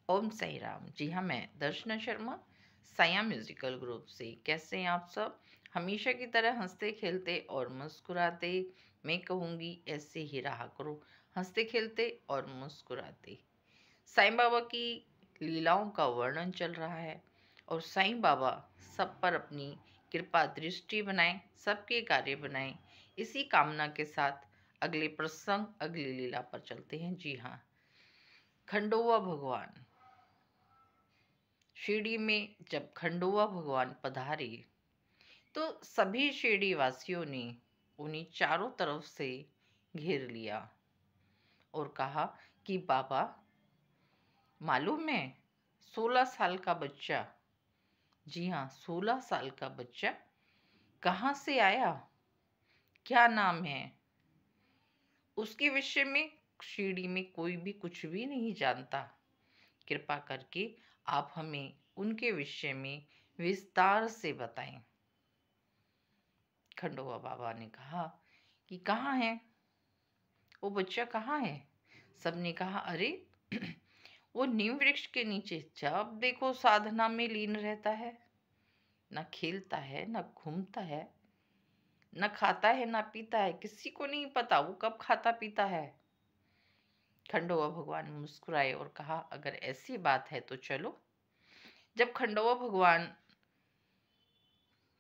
ओम साई राम। जी हाँ, मैं दर्शना शर्मा, साया म्यूजिकल ग्रुप से। कैसे हैं आप सब? हमेशा की तरह हंसते खेलते और मुस्कुराते। मैं कहूँगी ऐसे ही रहा करो, हंसते खेलते और मुस्कुराते। साईं बाबा की लीलाओं का वर्णन चल रहा है और साईं बाबा सब पर अपनी कृपा दृष्टि बनाएं, सबके कार्य बनाएं। इसी कामना के साथ अगले प्रसंग, अगली लीला पर चलते हैं। जी हाँ, खंडोवा भगवान। शिरडी में जब खंडोवा भगवान पधारे तो सभी शिरडी वासियों ने उन्हें चारों तरफ से घेर लिया और कहा कि बाबा, मालूम है, 16 साल का बच्चा, जी हाँ 16 साल का बच्चा कहाँ से आया, क्या नाम है, उसके विषय में शिरडी में कोई भी कुछ भी नहीं जानता। कृपा करके आप हमें उनके विषय में विस्तार से बताएं। खंडोबा बाबा ने कहा कि कहाँ है वो बच्चा, कहाँ है? सबने कहा, अरे वो नीम वृक्ष के नीचे जब देखो साधना में लीन रहता है, न खेलता है, न घूमता है, न खाता है, न पीता है। किसी को नहीं पता वो कब खाता पीता है। खंडोबा भगवान मुस्कुराए और कहा, अगर ऐसी बात है तो चलो। जब खंडोबा भगवान,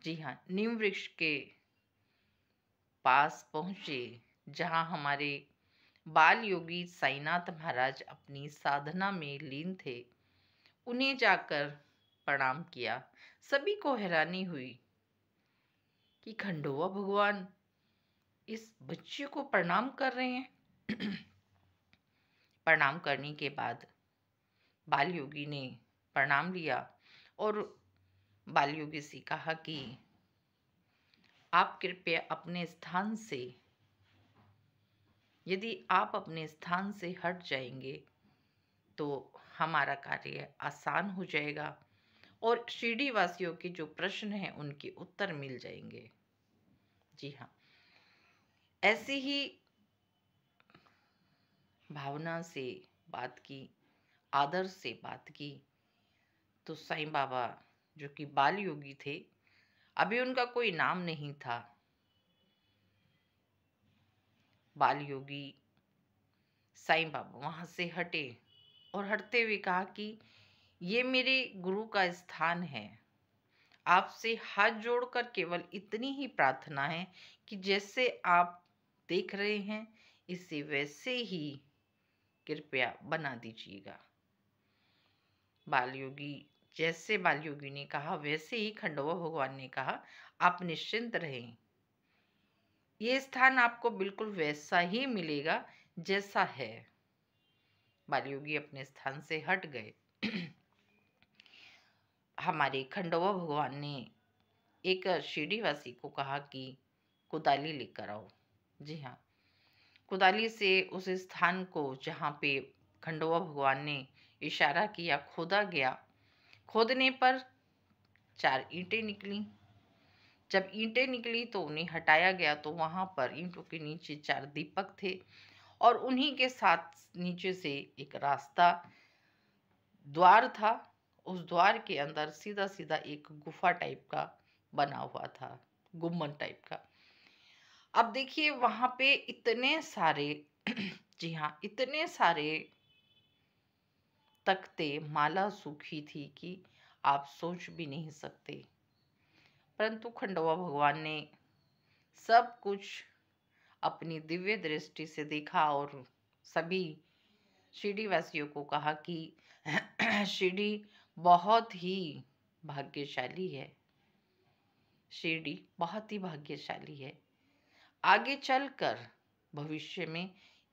जी हाँ, नीम वृक्ष के पास पहुंचे जहां हमारे बाल योगी साईनाथ महाराज अपनी साधना में लीन थे, उन्हें जाकर प्रणाम किया। सभी को हैरानी हुई कि खंडोबा भगवान इस बच्चे को प्रणाम कर रहे हैं। प्रणाम करने के बाद बाल योगी ने प्रणाम लिया और बाल योगी से कहा कि आप कृपया अपने स्थान से, यदि आप अपने स्थान से हट जाएंगे तो हमारा कार्य आसान हो जाएगा और शिरडी वासियों के जो प्रश्न हैं उनके उत्तर मिल जाएंगे। जी हाँ, ऐसी ही भावना से बात की, आदर से बात की तो साईं बाबा, जो कि बाल योगी थे, अभी उनका कोई नाम नहीं था, बाल योगी साईं बाबा वहां से हटे और हटते हुए कहा कि ये मेरे गुरु का स्थान है। आपसे हाथ जोड़कर केवल इतनी ही प्रार्थना है कि जैसे आप देख रहे हैं इसे वैसे ही कृपया बना दीजिएगा। बाल योगी, जैसे बाल योगी ने कहा वैसे ही खंडोबा भगवान ने कहा, आप निश्चिंत रहें, ये स्थान आपको बिल्कुल वैसा ही मिलेगा जैसा है। बाल योगी अपने स्थान से हट गए। हमारे खंडोबा भगवान ने एक शिरडी वासी को कहा कि कुदाली लेकर आओ। जी हाँ, कुदाली से उस स्थान को जहाँ पे खंडोबा भगवान ने इशारा किया खोदा गया। खोदने पर 4 ईंटें निकली। जब ईंटें निकली तो उन्हें हटाया गया तो वहां पर ईंटों के नीचे 4 दीपक थे और उन्हीं के साथ नीचे से एक रास्ता, द्वार था। उस द्वार के अंदर सीधा सीधा एक गुफा टाइप का बना हुआ था, गुम्बद टाइप का। अब देखिए वहां पे इतने सारे जी हाँ, इतने सारे तख्ते, माला सूखी थी कि आप सोच भी नहीं सकते। परंतु खंडोबा भगवान ने सब कुछ अपनी दिव्य दृष्टि से देखा और सभी शिरडी वासियों को कहा कि शिरडी बहुत ही भाग्यशाली है, शिरडी बहुत ही भाग्यशाली है। आगे चलकर भविष्य में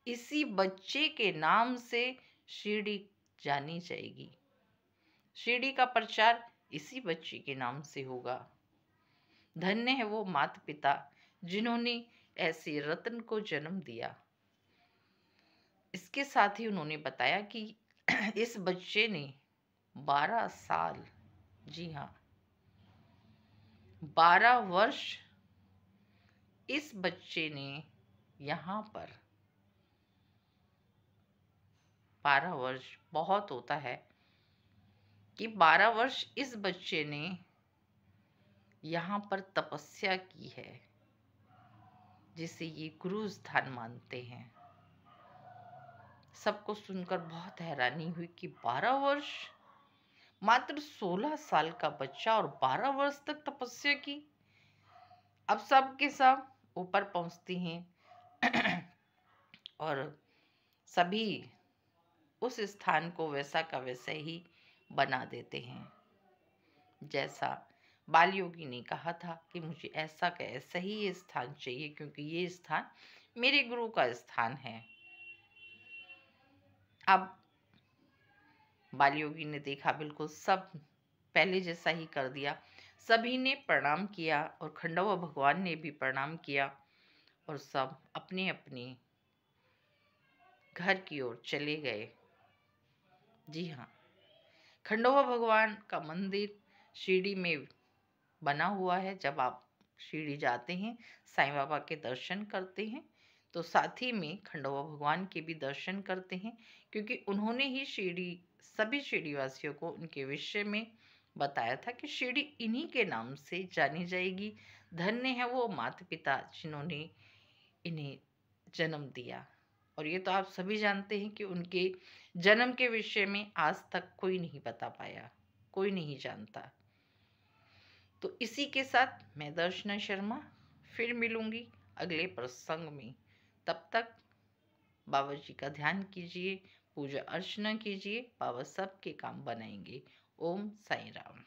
इसी बच्चे के नाम से शिरडी जानी जाएगी। शिरडी का प्रचार इसी बच्चे के नाम से होगा। धन्य है वो माता पिता जिन्होंने ऐसे रत्न को जन्म दिया। इसके साथ ही उन्होंने बताया कि इस बच्चे ने 12 साल, जी हाँ 12 वर्ष, इस बच्चे ने यहाँ पर 12 वर्ष बहुत होता है, कि 12 वर्ष इस बच्चे ने यहाँ पर तपस्या की है, जिसे ये गुरु स्थान मानते हैं। सबको सुनकर बहुत हैरानी हुई कि 12 वर्ष, मात्र 16 साल का बच्चा और 12 वर्ष तक तपस्या की। अब सब के सब ऊपर पहुंचती हैं और सभी उस स्थान को वैसा का वैसा ही बना देते हैं, जैसा बाल योगी ने कहा था कि मुझे ऐसा का ऐसा ही ये स्थान चाहिए, क्योंकि ये स्थान मेरे गुरु का स्थान है। अब बाल योगी ने देखा बिल्कुल सब पहले जैसा ही कर दिया। सभी ने प्रणाम किया और खंडवा भगवान ने भी प्रणाम किया और सब अपने अपने घर की ओर चले गए। जी हाँ, खंडवा भगवान का मंदिर शिरडी में बना हुआ है। जब आप शिरडी जाते हैं, साईं बाबा के दर्शन करते हैं, तो साथ ही में खंडवा भगवान के भी दर्शन करते हैं, क्योंकि उन्होंने ही सभी शिरडी वासियों को उनके विषय में बताया था कि शिरडी इन्हीं के नाम से जानी जाएगी। धन्य है वो माता पिता जिन्होंने इन्हें जन्म दिया। और ये तो आप सभी जानते हैं कि उनके जन्म के विषय में आज तक कोई नहीं बता पाया, कोई नहीं जानता। तो इसी के साथ मैं दर्शना शर्मा फिर मिलूंगी अगले प्रसंग में। तब तक बाबा जी का ध्यान कीजिए, पूजा अर्चना कीजिए, बाबा सबके काम बनाएंगे। ओम साईं राम।